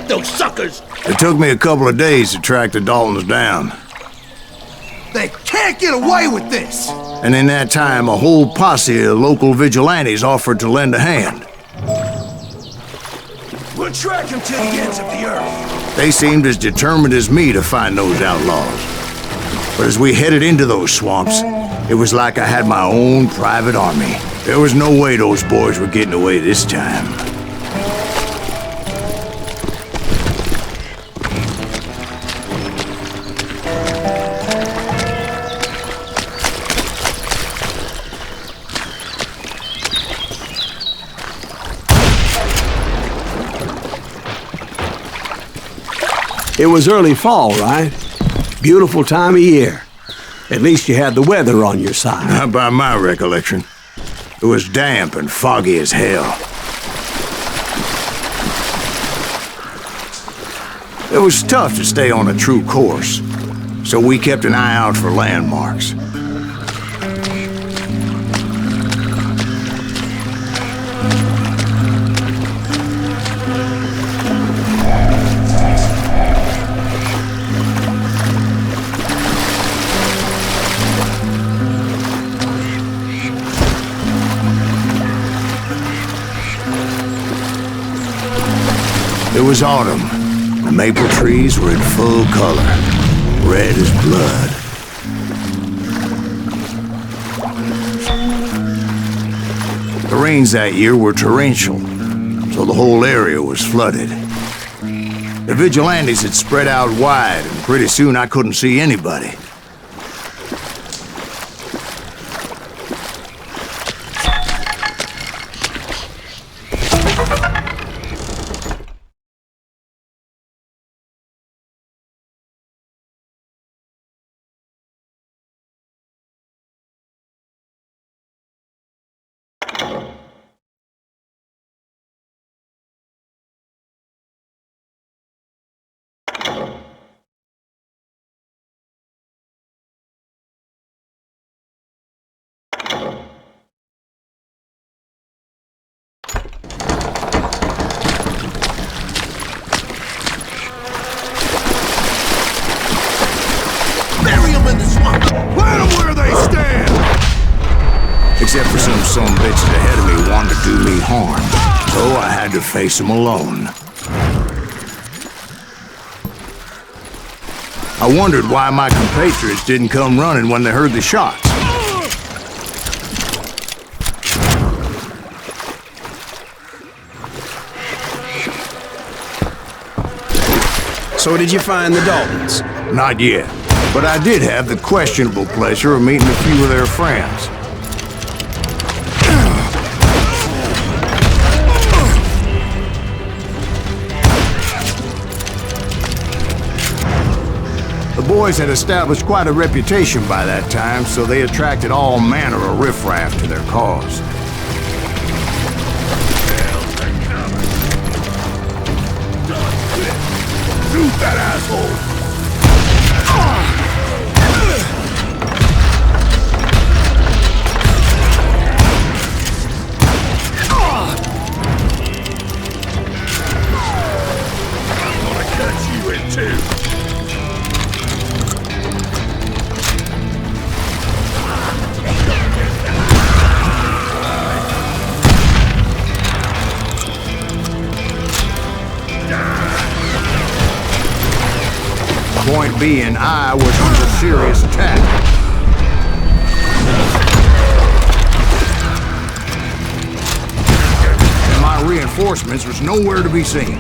those suckers! It took me a couple of days to track the Daltons down. They can't get away with this! And in that time, a whole posse of local vigilantes offered to lend a hand. We'll track him to the ends of the earth. They seemed as determined as me to find those outlaws. But as we headed into those swamps, it was like I had my own private army. There was no way those boys were getting away this time. It was early fall, right? Beautiful time of year. At least you had the weather on your side. Not by my recollection. It was damp and foggy as hell. It was tough to stay on a true course, so we kept an eye out for landmarks. It was autumn. The maple trees were in full color, red as blood. The rains that year were torrential, so the whole area was flooded. The vigilantes had spread out wide, and pretty soon I couldn't see anybody. Except for some bitches ahead of me wanted to do me harm, so I had to face them alone. I wondered why my compatriots didn't come running when they heard the shots. So did you find the Daltons? Not yet, but I did have the questionable pleasure of meeting a few of their friends. The boys had established quite a reputation by that time, so they attracted all manner of riffraff to their cause. Shoot that asshole! I'm gonna cut you in two! Point being, I was under serious attack. And my reinforcements was nowhere to be seen.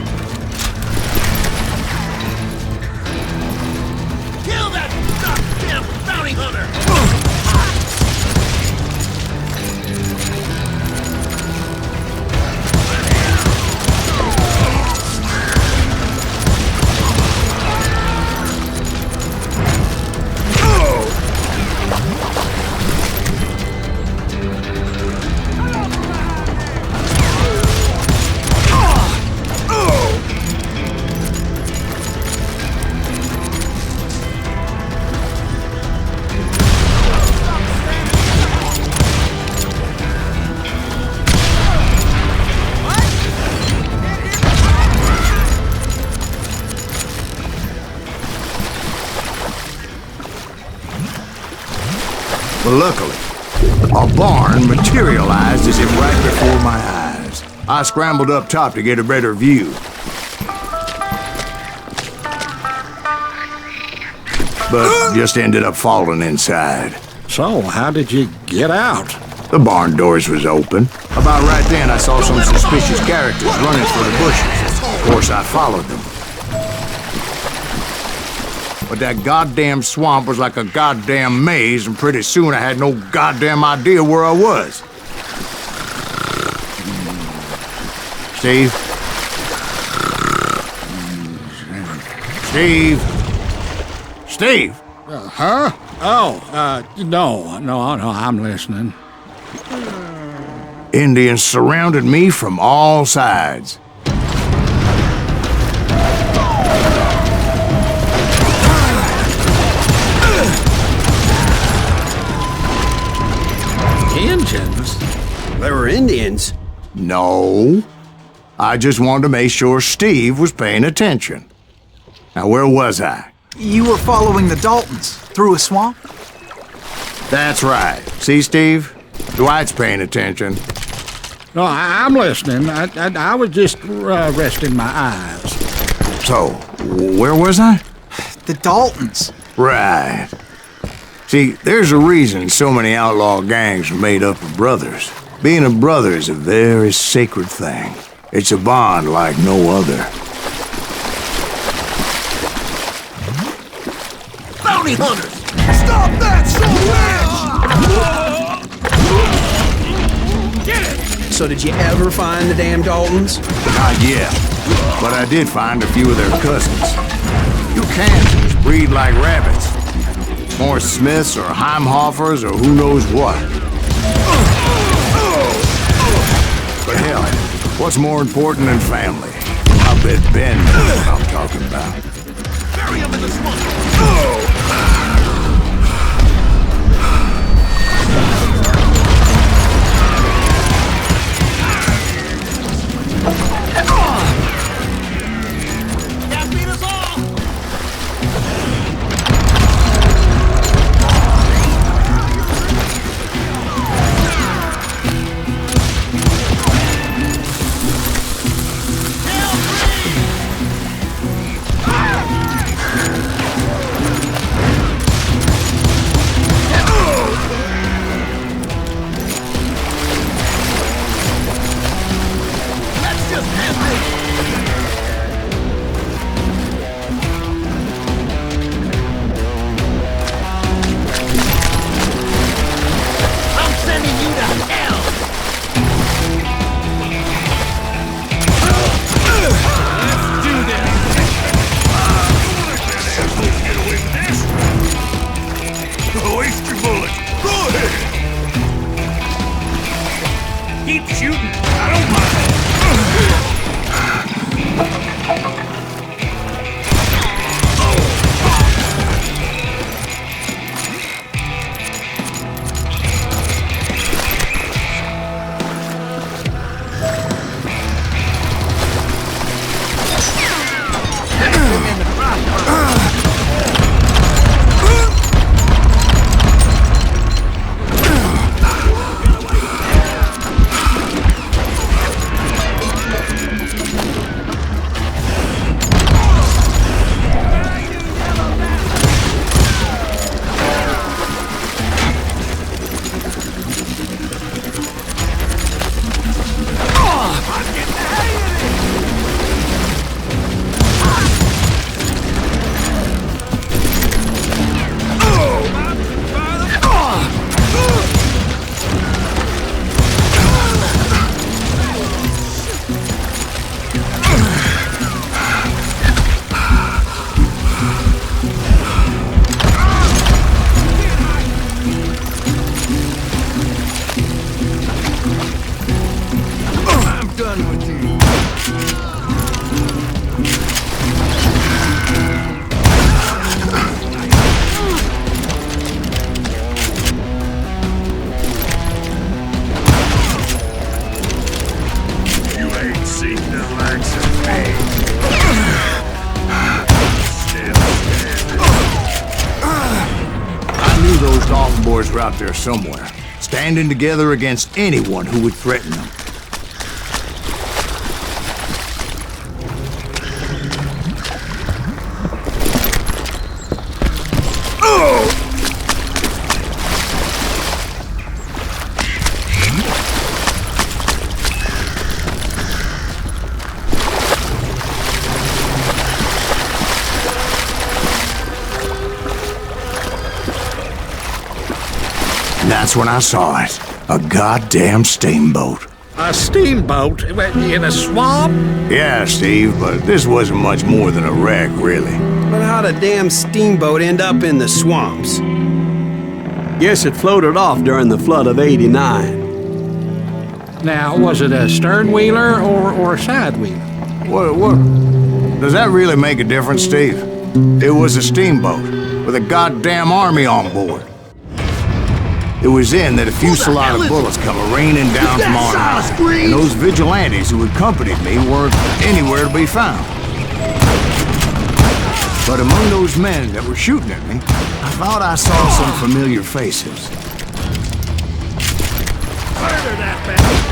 Kill that goddamn bounty hunter! Oh! But luckily, a barn materialized as if right before my eyes. I scrambled up top to get a better view. But just ended up falling inside. So, how did you get out? The barn doors was open. About right then, I saw some suspicious characters running for the bushes. Of course, I followed them. But that goddamn swamp was like a goddamn maze, and pretty soon I had no goddamn idea where I was. Steve? Steve? Steve! Huh? Oh, no, I'm listening. Indians surrounded me from all sides. Indians? There were Indians. No. I just wanted to make sure Steve was paying attention. Now, where was I? You were following the Daltons through a swamp? That's right. See, Steve? Dwight's paying attention. No, I'm listening. I was just resting my eyes. So, where was I? The Daltons. Right. See, there's a reason so many outlaw gangs are made up of brothers. Being a brother is a very sacred thing. It's a bond like no other. Bounty hunters! Stop that, So did you ever find the damn Daltons? Not yet, but I did find a few of their cousins. You Kansans breed like rabbits. More Smiths or Heimhoffers or who knows what. But hell, what's more important than family? I bet Ben knows what I'm talking about. Bury him in the swamp! Dalton boys were out there somewhere, standing together against anyone who would threaten them. That's when I saw it. A goddamn steamboat. A steamboat in a swamp? Yeah, Steve, but this wasn't much more than a wreck, really. But how'd a damn steamboat end up in the swamps? Guess it floated off during the flood of '89. Now, was it a stern wheeler or a side wheeler? What? Does that really make a difference, Steve? It was a steamboat with a goddamn army on board. It was then that a fusillade of bullets come raining down from on high, and those vigilantes who accompanied me weren't anywhere to be found. But among those men that were shooting at me, I thought I saw some familiar faces. Murder that bastard!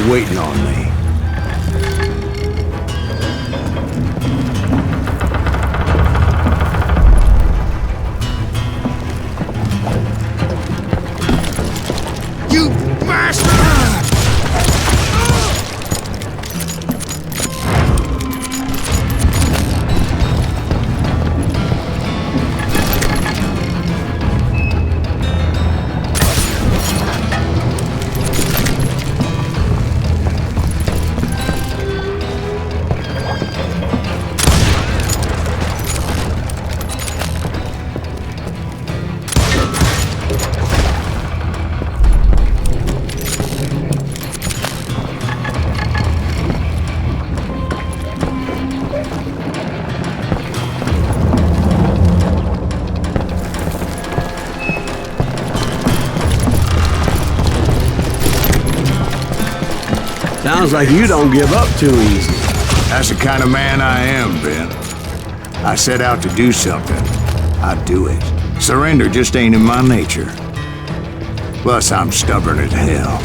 Waiting on me. You bastard! Sounds like you don't give up too easy. That's the kind of man I am, Ben. I set out to do something. I do it. Surrender just ain't in my nature. Plus, I'm stubborn as hell.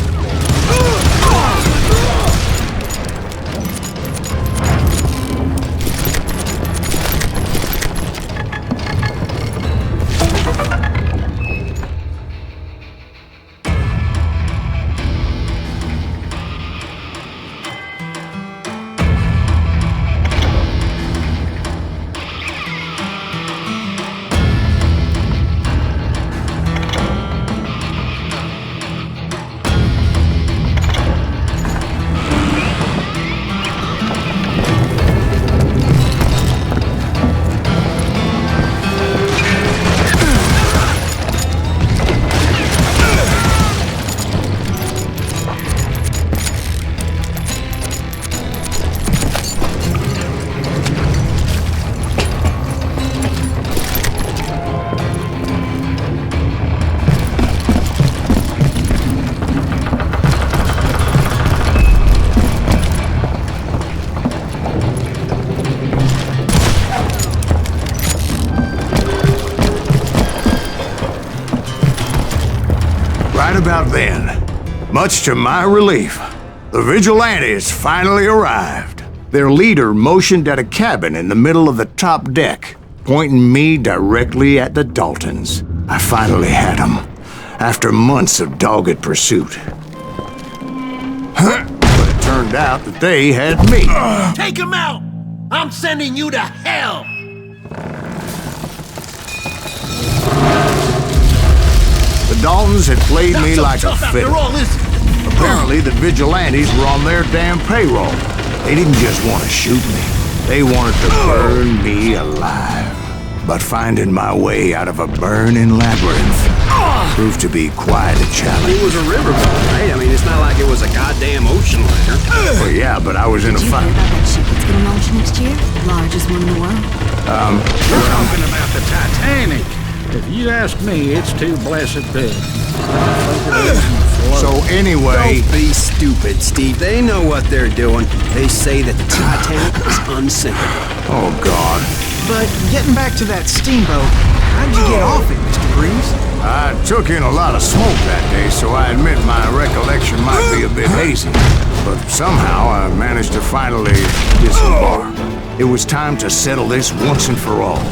about then, much to my relief, the vigilantes finally arrived. Their leader motioned at a cabin in the middle of the top deck, pointing me directly at the Daltons. I finally had them, after months of dogged pursuit. But it turned out that they had me. Take him out! I'm sending you to hell! The Daltons had played me like a fiddle. After all, is it? Apparently, the vigilantes were on their damn payroll. They didn't just want to shoot me. They wanted to burn me alive. But finding my way out of a burning labyrinth proved to be quite a challenge. It was a riverboat, right? I mean, it's not like it was a goddamn ocean liner. Well, yeah, but I was in a Did you hear fight. about that ship that's gonna launch next year? Largest one in the world. We're talking about the Titanic. If you ask me, it's too blessed big. So anyway, Don't be stupid, Steve. They know what they're doing. They say that the Titanic is unsinkable. oh God, But getting back to that steamboat, how'd you get off it, Mr. Gривз? I took in a lot of smoke that day, so I admit my recollection might be a bit hazy. But somehow I managed to finally disembark. It was time to settle this once and for all.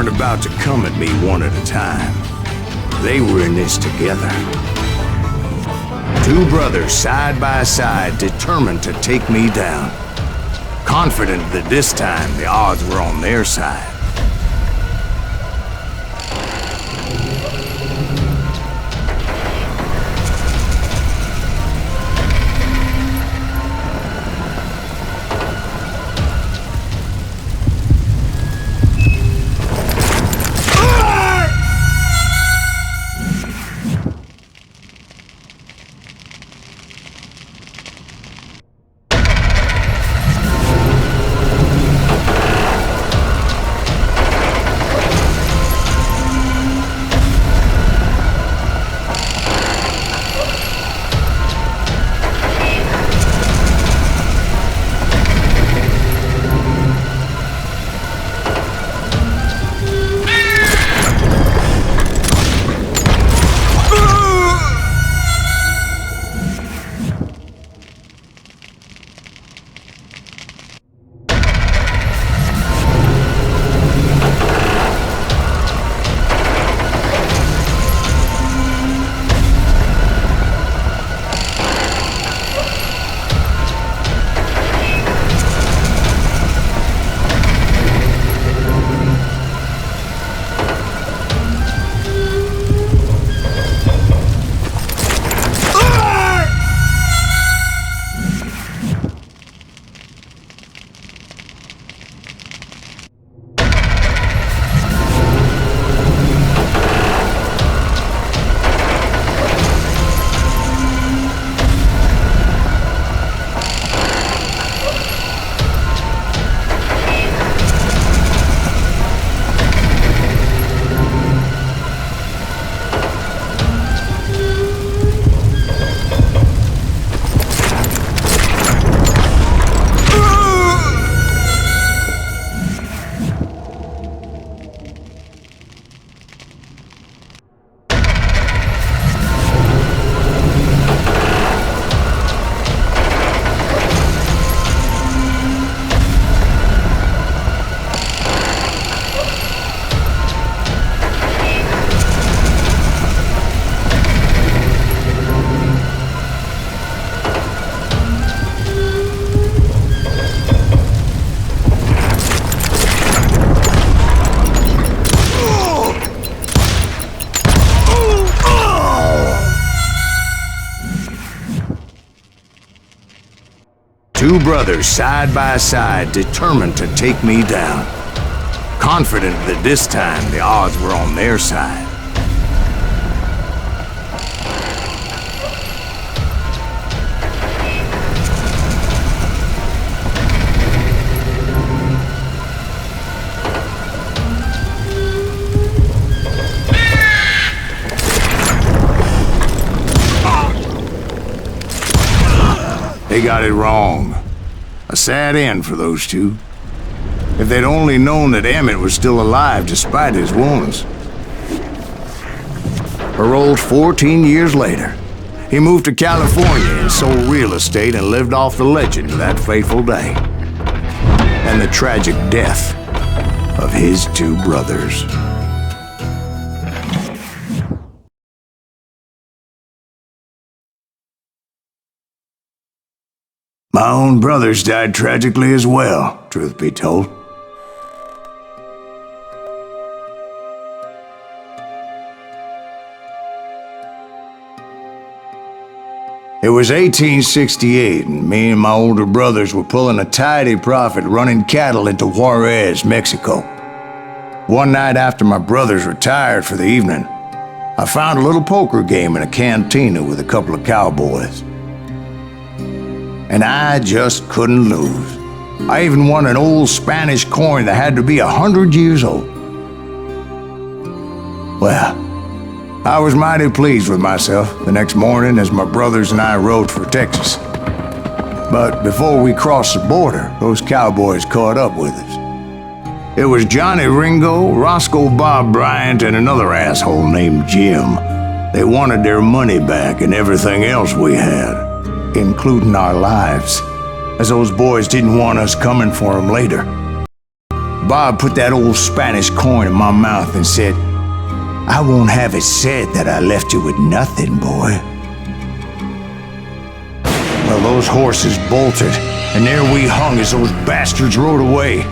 About to come at me one at a time. They were in this together. Two brothers side by side, determined to take me down. Confident that this time the odds were on their side. Two brothers side by side, determined to take me down. Confident that this time the odds were on their side. They got it wrong. A sad end for those two. If they'd only known that Emmett was still alive despite his wounds. Paroled 14 years later, he moved to California and sold real estate and lived off the legend of that fateful day. And the tragic death of his two brothers. My own brothers died tragically as well, truth be told. It was 1868, and me and my older brothers were pulling a tidy profit running cattle into Juarez, Mexico. One night after my brothers retired for the evening, I found a little poker game in a cantina with a couple of cowboys. And I just couldn't lose. I even won an old Spanish coin that had to be 100 years old. Well, I was mighty pleased with myself the next morning as my brothers and I rode for Texas. But before we crossed the border, those cowboys caught up with us. It was Johnny Ringo, Roscoe Bob Bryant, and another asshole named Jim. They wanted their money back and everything else we had, including our lives, as those boys didn't want us coming for them later. Bob put that old Spanish coin in my mouth and said, "I won't have it said that I left you with nothing, boy." Well, those horses bolted, and there we hung as those bastards rode away.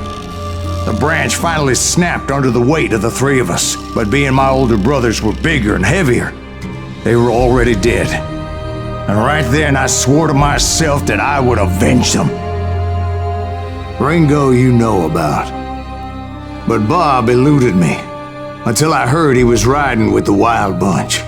The branch finally snapped under the weight of the three of us, but being my older brothers were bigger and heavier, they were already dead. And right then I swore to myself that I would avenge them. Ringo you know about. But Bob eluded me, until I heard he was riding with the Wild Bunch.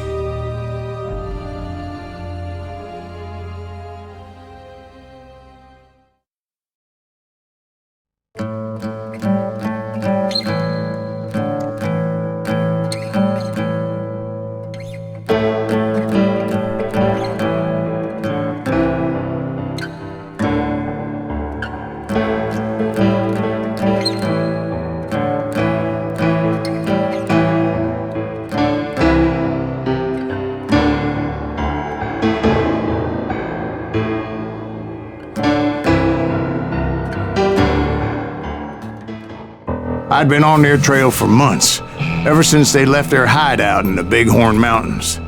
I'd been on their trail for months, ever since they left their hideout in the Bighorn Mountains.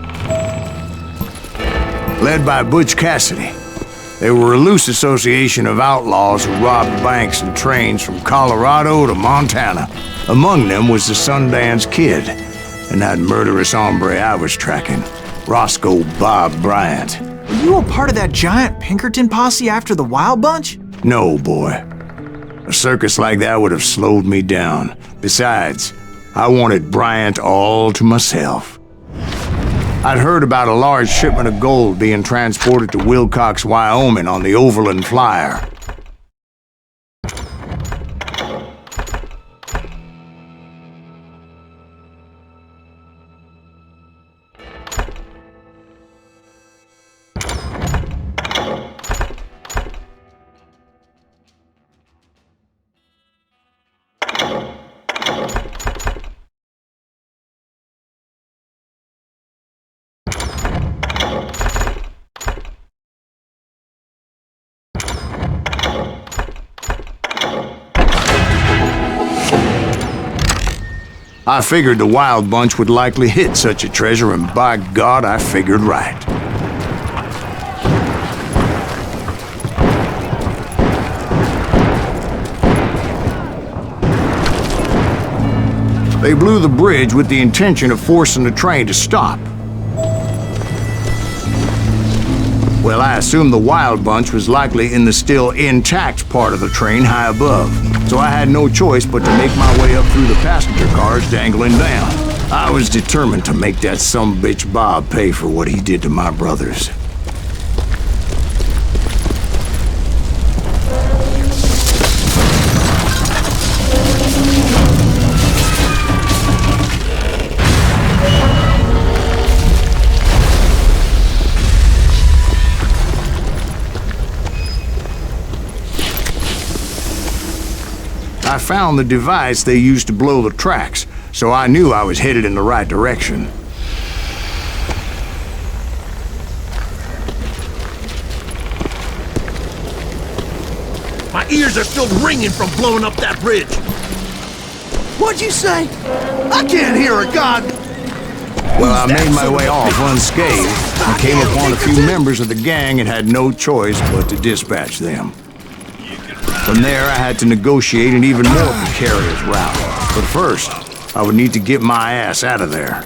Led by Butch Cassidy, they were a loose association of outlaws who robbed banks and trains from Colorado to Montana. Among them was the Sundance Kid, and that murderous hombre I was tracking, Roscoe Bob Bryant. Were you a part of that giant Pinkerton posse after the Wild Bunch? No, boy. A circus like that would have slowed me down. Besides, I wanted Bryant all to myself. I'd heard about a large shipment of gold being transported to Wilcox, Wyoming on the Overland Flyer. I figured the Wild Bunch would likely hit such a treasure, and by God, I figured right. They blew the bridge with the intention of forcing the train to stop. Well, I assumed the wild bunch was likely in the still intact part of the train high above, so I had no choice but to make my way up through the passenger cars dangling down. I was determined to make that sumbitch Bob pay for what he did to my brothers. I found the device they used to blow the tracks, so I knew I was headed in the right direction. My ears are still ringing from blowing up that bridge. What'd you say? I can't hear a god. Well, I made my way off unscathed and came upon a few members of the gang and had no choice but to dispatch them. From there, I had to negotiate an even more precarious route. But first, I would need to get my ass out of there.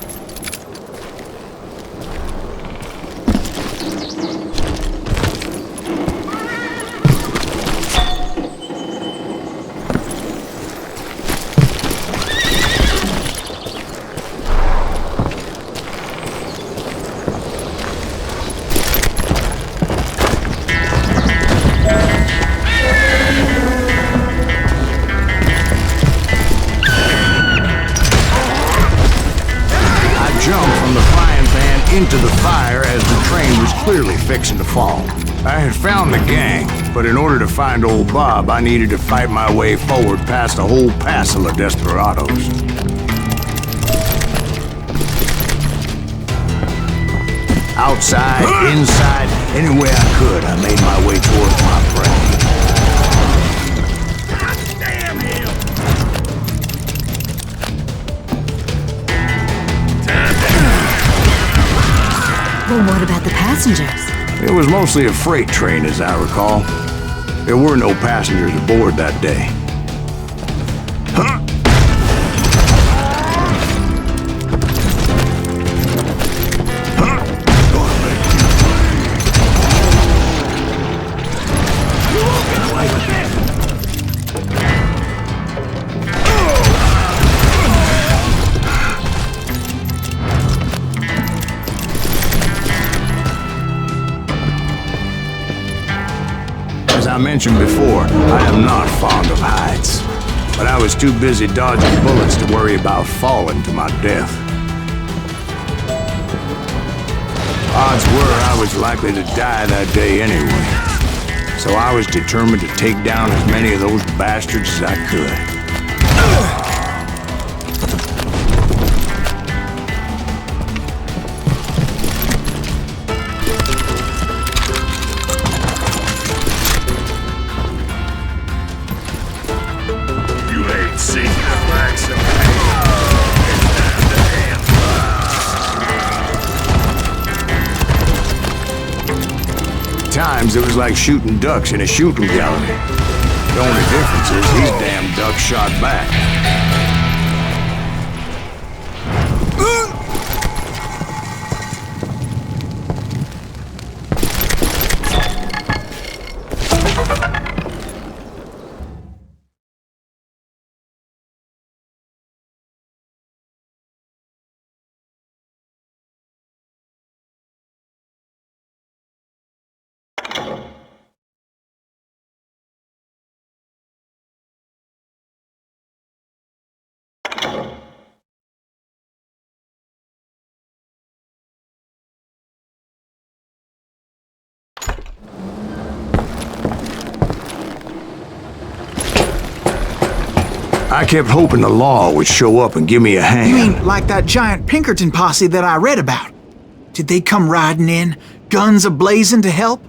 Into the fire as the train was clearly fixing to fall. I had found the gang, but in order to find old Bob, I needed to fight my way forward past a whole passel of desperados. Outside, inside, anywhere I could, I made my way towards my prey. Well, what about the passengers? It was mostly a freight train, as I recall. There were no passengers aboard that day. As I mentioned before, I am not fond of heights, but I was too busy dodging bullets to worry about falling to my death. Odds were I was likely to die that day anyway, so I was determined to take down as many of those bastards as I could. Times it was like shooting ducks in a shooting gallery. The only difference is these damn ducks shot back. I kept hoping the law would show up and give me a hand. You mean like that giant Pinkerton posse that I read about? Did they come riding in, guns a-blazing to help?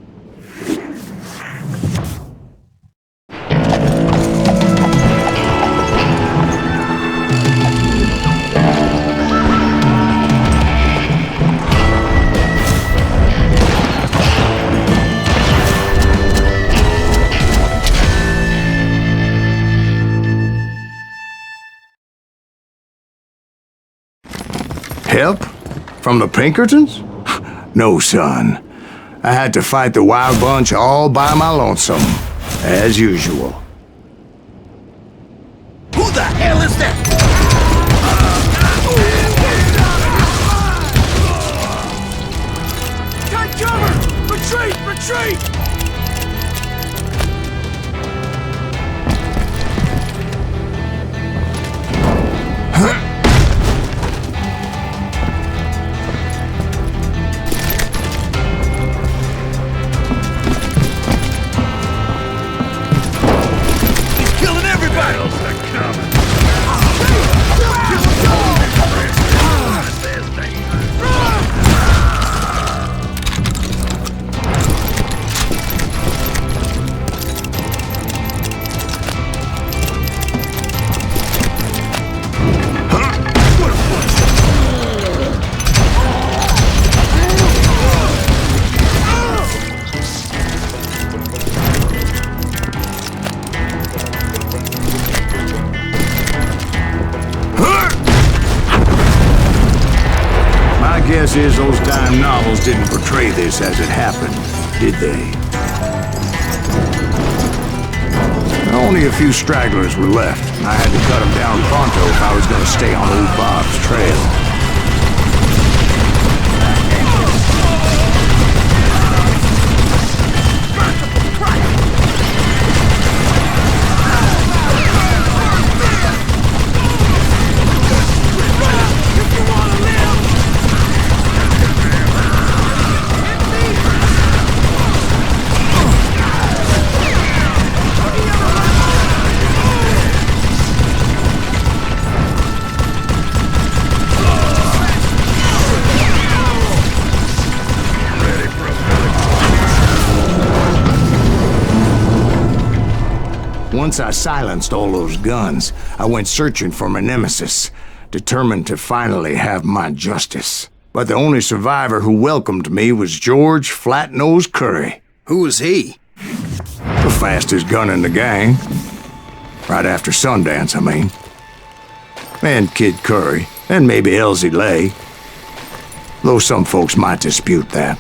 Help? From the Pinkertons? No, son. I had to fight the wild bunch all by my lonesome, as usual. Who the hell is that? Take cover! Retreat! Retreat! Guess is those dime novels didn't portray this as it happened, did they? Only a few stragglers were left, and I had to cut them down pronto if I was going to stay on old Bob's trail. Once I silenced all those guns, I went searching for my nemesis, determined to finally have my justice. But the only survivor who welcomed me was George Flat-Nosed Curry. Who was he? The fastest gun in the gang. Right after Sundance, I mean. And Kid Curry, and maybe Elsie Lay. Though some folks might dispute that.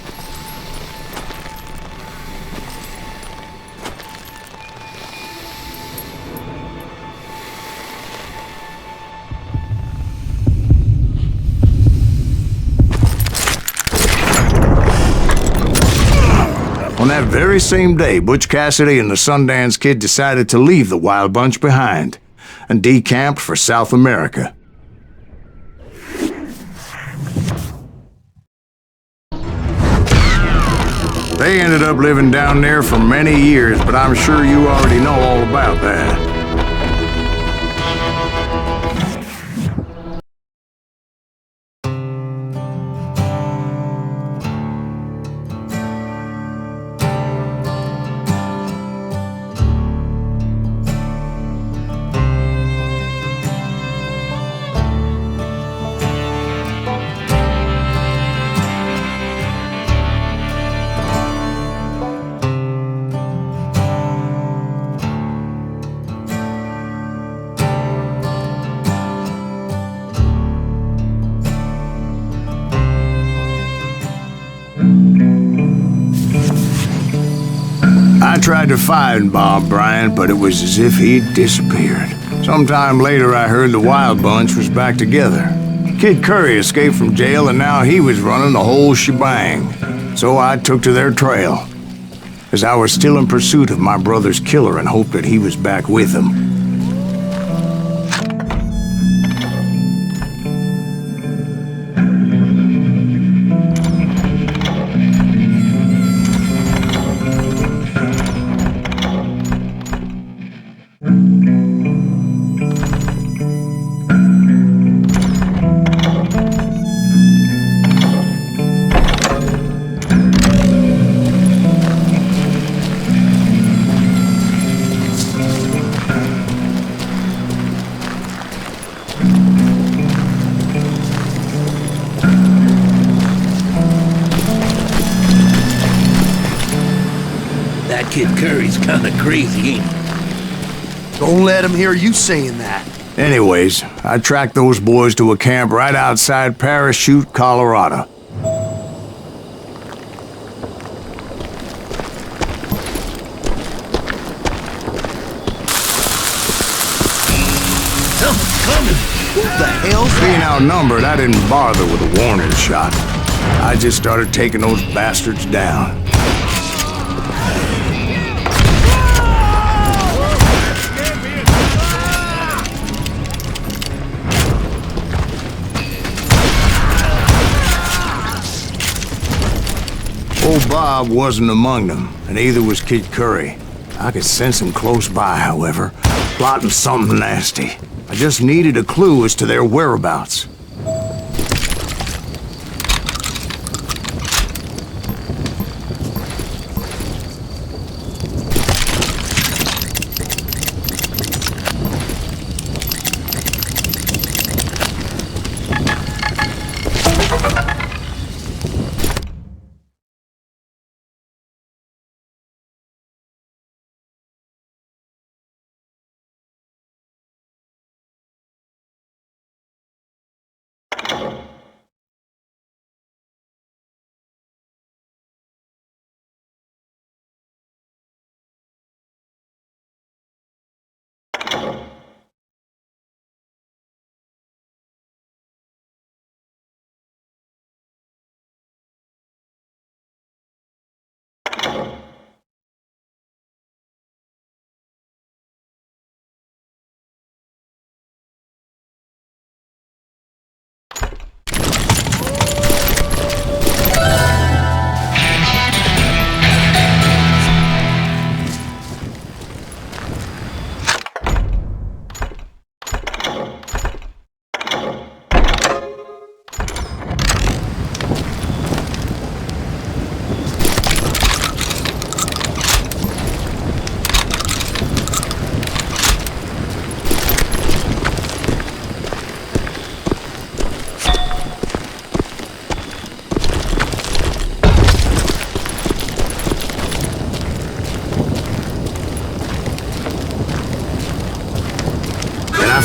On that very same day, Butch Cassidy and the Sundance Kid decided to leave the Wild Bunch behind and decamped for South America. They ended up living down there for many years, but I'm sure you already know all about that. I tried to find Bob Bryant, but it was as if he'd disappeared. Sometime later, I heard the Wild Bunch was back together. Kid Curry escaped from jail, and now he was running the whole shebang. So I took to their trail, as I was still in pursuit of my brother's killer and hoped that he was back with him. Kid Curry's kinda crazy, ain't he? Don't let him hear you saying that. Anyways, I tracked those boys to a camp right outside Parachute, Colorado. Who the hell's Being that? outnumbered, I didn't bother with a warning shot. I just started taking those bastards down. Old Bob wasn't among them, and neither was Kid Curry. I could sense him close by, however, plotting something nasty. I just needed a clue as to their whereabouts.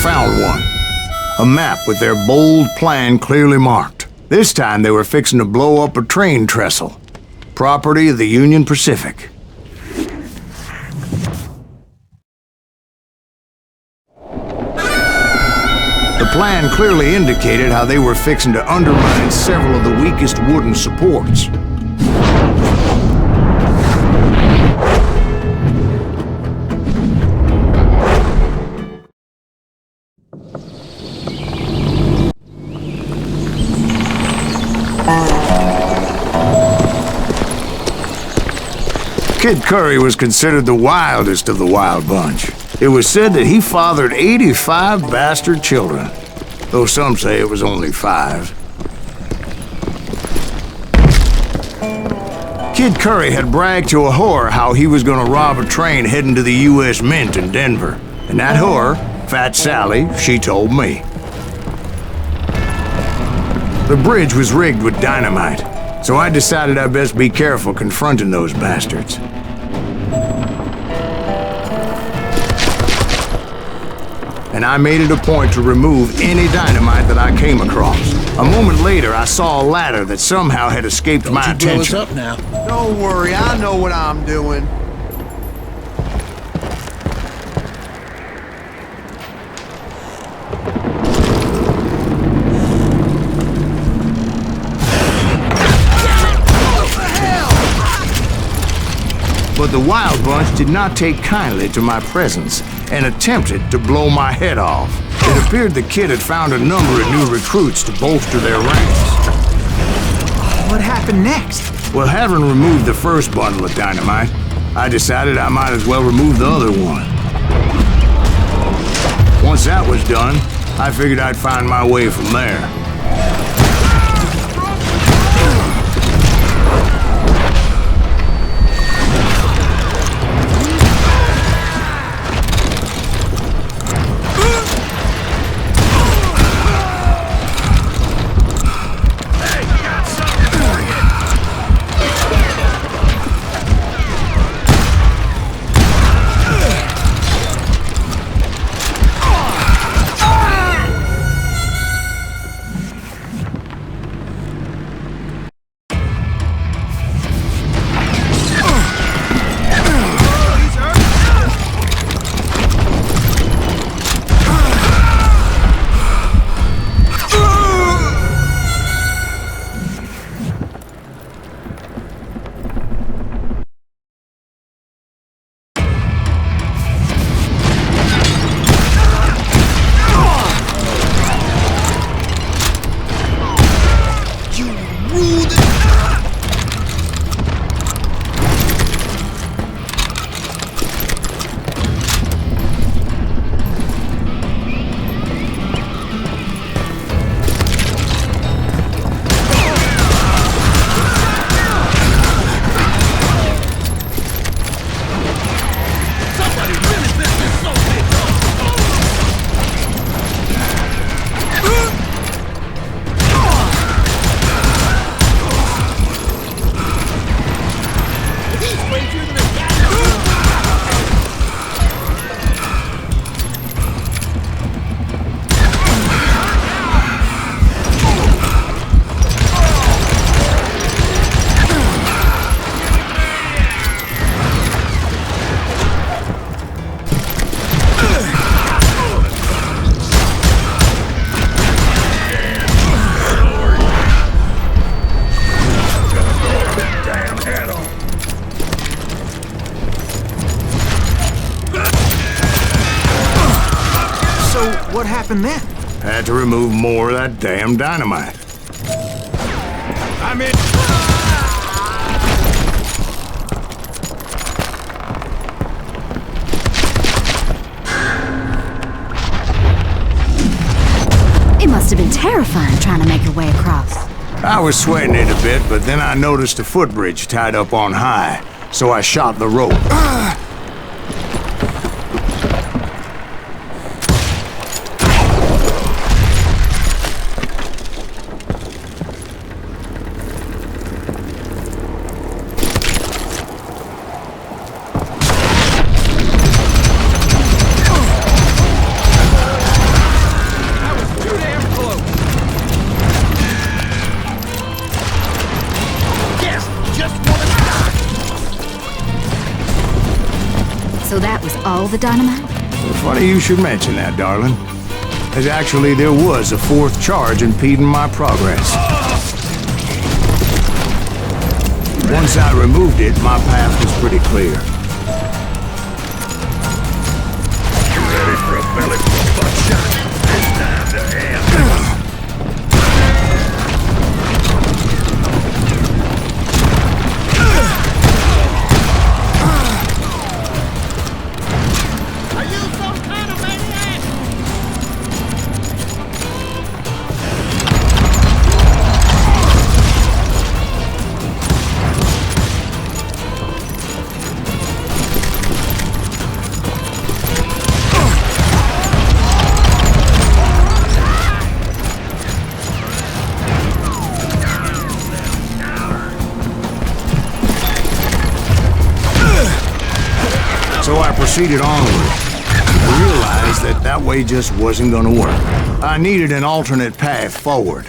Found one. A map with their bold plan clearly marked. This time they were fixing to blow up a train trestle. Property of the Union Pacific. The plan clearly indicated how they were fixing to undermine several of the weakest wooden supports. Kid Curry was considered the wildest of the wild bunch. It was said that he fathered 85 bastard children, though some say it was only 5. Kid Curry had bragged to a whore how he was gonna rob a train heading to the U.S. Mint in Denver. And that whore, Fat Sally, she told me. The bridge was rigged with dynamite, so I decided I'd best be careful confronting those bastards. And I made it a point to remove any dynamite that I came across. A moment later, I saw a ladder that somehow had escaped my attention. Blow us up now. Don't worry, I know what I'm doing. But the Wild Bunch did not take kindly to my presence and attempted to blow my head off. It appeared the kid had found a number of new recruits to bolster their ranks. What happened next? Well, having removed the first bundle of dynamite, I decided I might as well remove the other one. Once that was done, I figured I'd find my way from there. What happened then? Had to remove more of that damn dynamite. I'm in. It must have been terrifying trying to make your way across. I was sweating it a bit, but then I noticed a footbridge tied up on high, so I shot the rope. So that was all the dynamite? Funny you should mention that, darling. As actually, there was a fourth charge impeding my progress. Once I removed it, my path was pretty clear. You ready for a belly buckshot? It's time to end. So I proceeded onward. I realized that that way just wasn't gonna work. I needed an alternate path forward.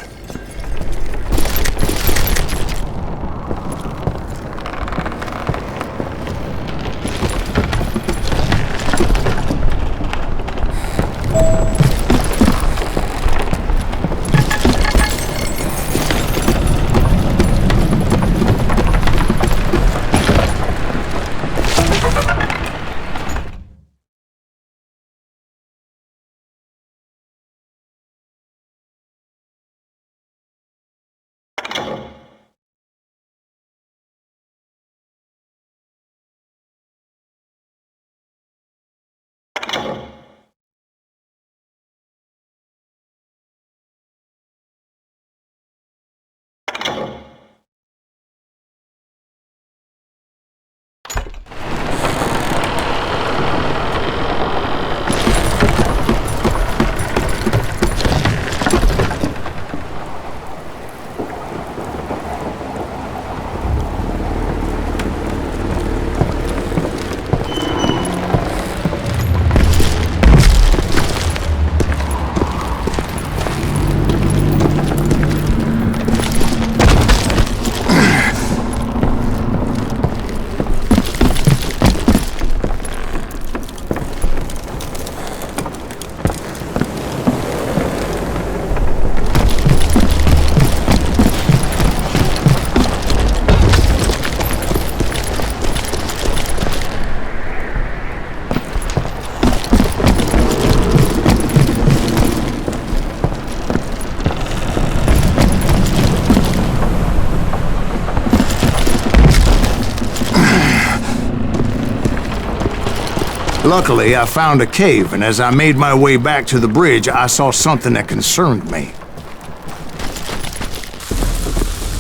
Luckily, I found a cave, and as I made my way back to the bridge, I saw something that concerned me.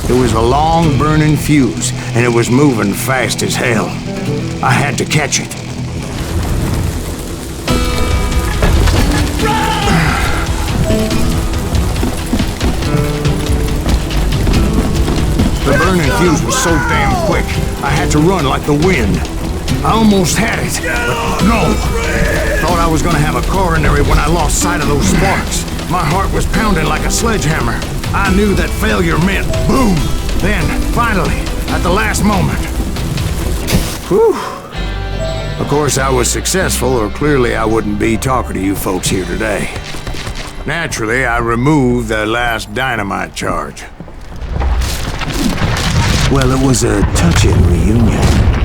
It was a long, burning fuse, and it was moving fast as hell. I had to catch it. The burning fuse was so damn quick, I had to run like the wind. I almost had it, but no. Thought I was gonna have a coronary when I lost sight of those sparks. My heart was pounding like a sledgehammer. I knew that failure meant boom. Then, finally, at the last moment. Whew. Of course, I was successful, or clearly I wouldn't be talking to you folks here today. Naturally, I removed the last dynamite charge. Well, it was a touching reunion.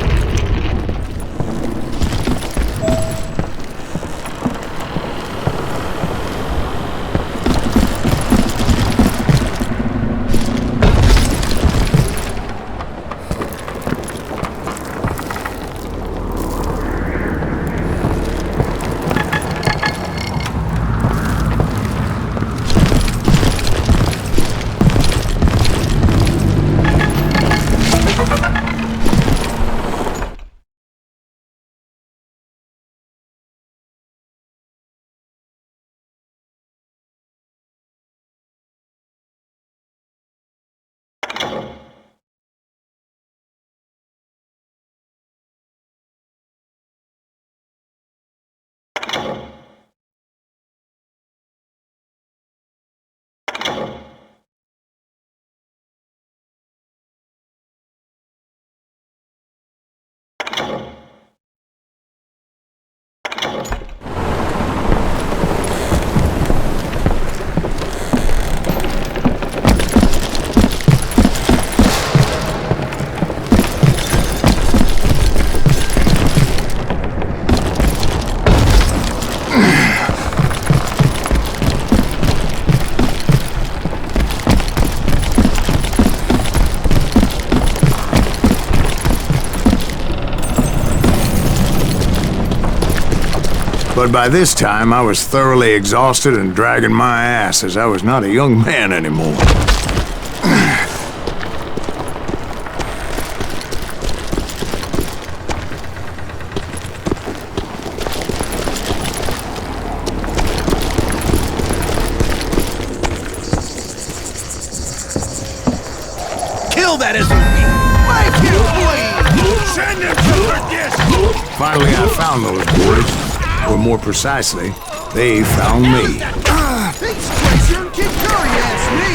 But by this time, I was thoroughly exhausted and dragging my ass as I was not a young man anymore. Kill that SOB! Wipe him, please! Send him to perdition! Finally, I found those boys. Or more precisely, they found me. These Tracer and Kid Curry asked me!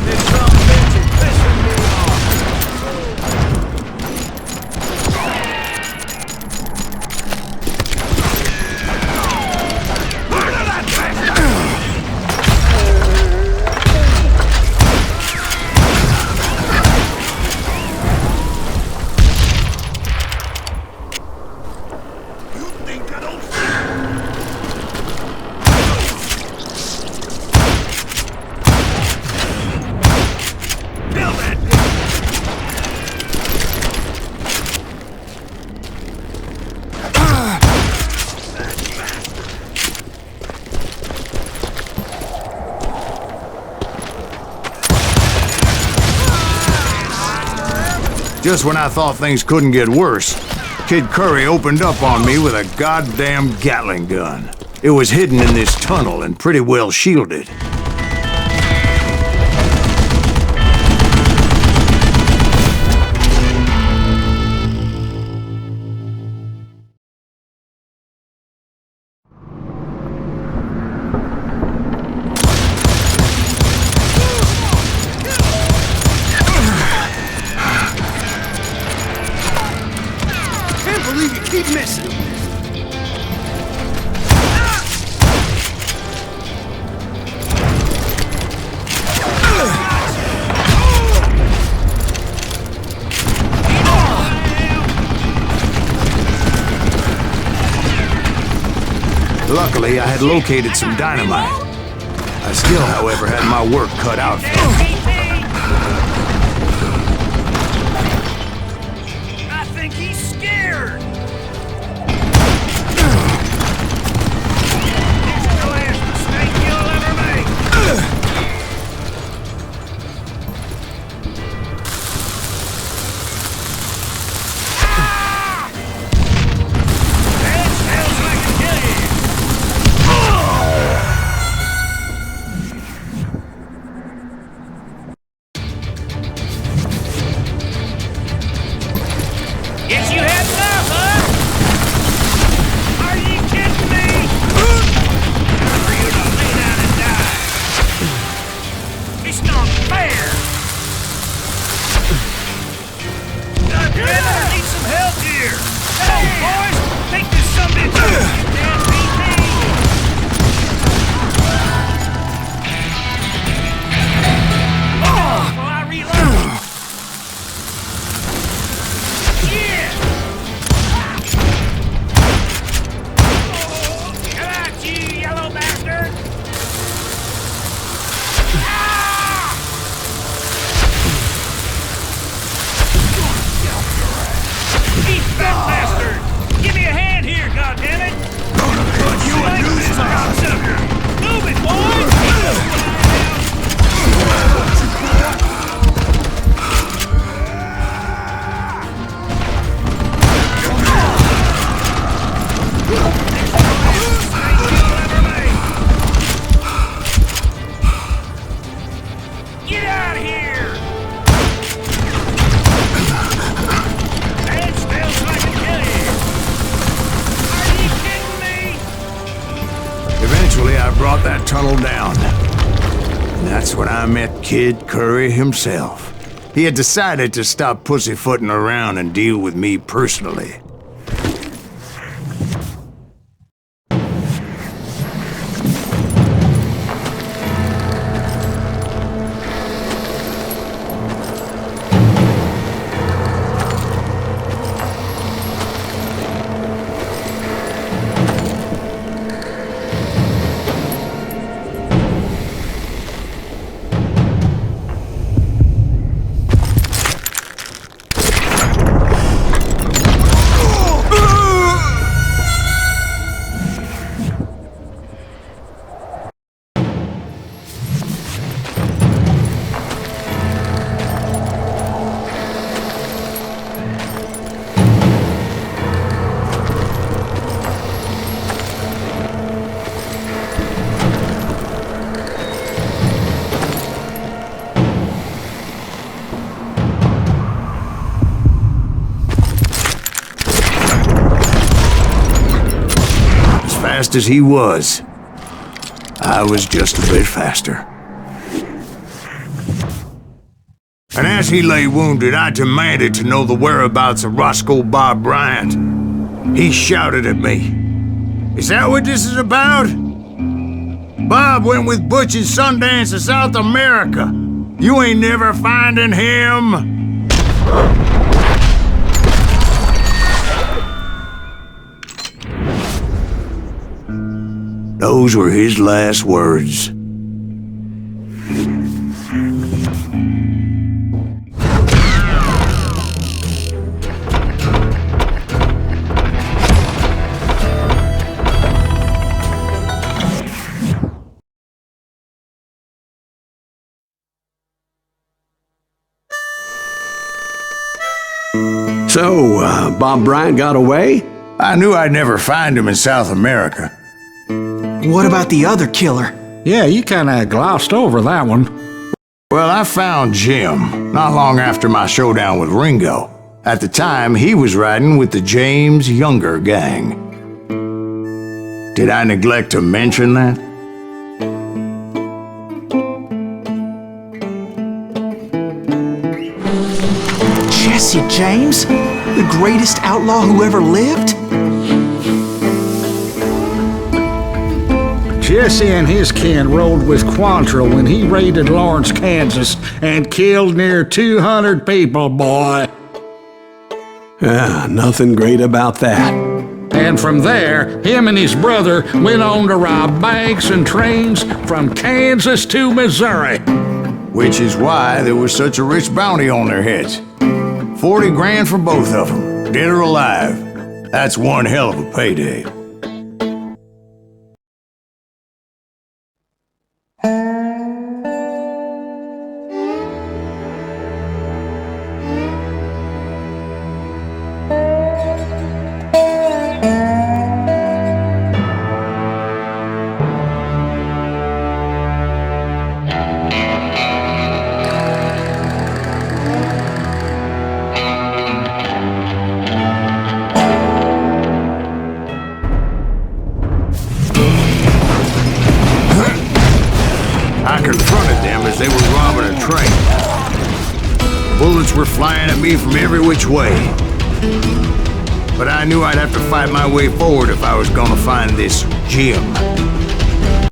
This some bitch is pissing me off! Murder that bastard! Just when I thought things couldn't get worse, Kid Curry opened up on me with a goddamn Gatling gun. It was hidden in this tunnel and pretty well shielded. Keep missing. Luckily, I had located some dynamite. I still, however, had my work cut out for me. I think he's scared! Brought that tunnel down. And that's when I met Kid Curry himself. He had decided to stop pussyfooting around and deal with me personally. fast as he was. I was just a bit faster. And as he lay wounded, I demanded to know the whereabouts of Roscoe Bob Bryant. He shouted at me, "Is that what this is about? Bob went with Butch and Sundance to South America. You ain't never finding him." Those were his last words. So, Bob Bryant got away? I knew I'd never find him in South America. What about the other killer? Yeah, you kind of glossed over that one. Well, I found Jim not long after my showdown with Ringo. At the time, he was riding with the James Younger gang. Did I neglect to mention that? Jesse James? The greatest outlaw who ever lived? Jesse and his kin rode with Quantrill when he raided Lawrence, Kansas, and killed near 200 people, boy. Nothing great about that. And from there, him and his brother went on to rob banks and trains from Kansas to Missouri. Which is why there was such a rich bounty on their heads. 40 grand for both of them, dead or alive. That's one hell of a payday. I confronted them as they were robbing a train. Bullets were flying at me from every which way. But I knew I'd have to fight my way forward if I was gonna find this Jim.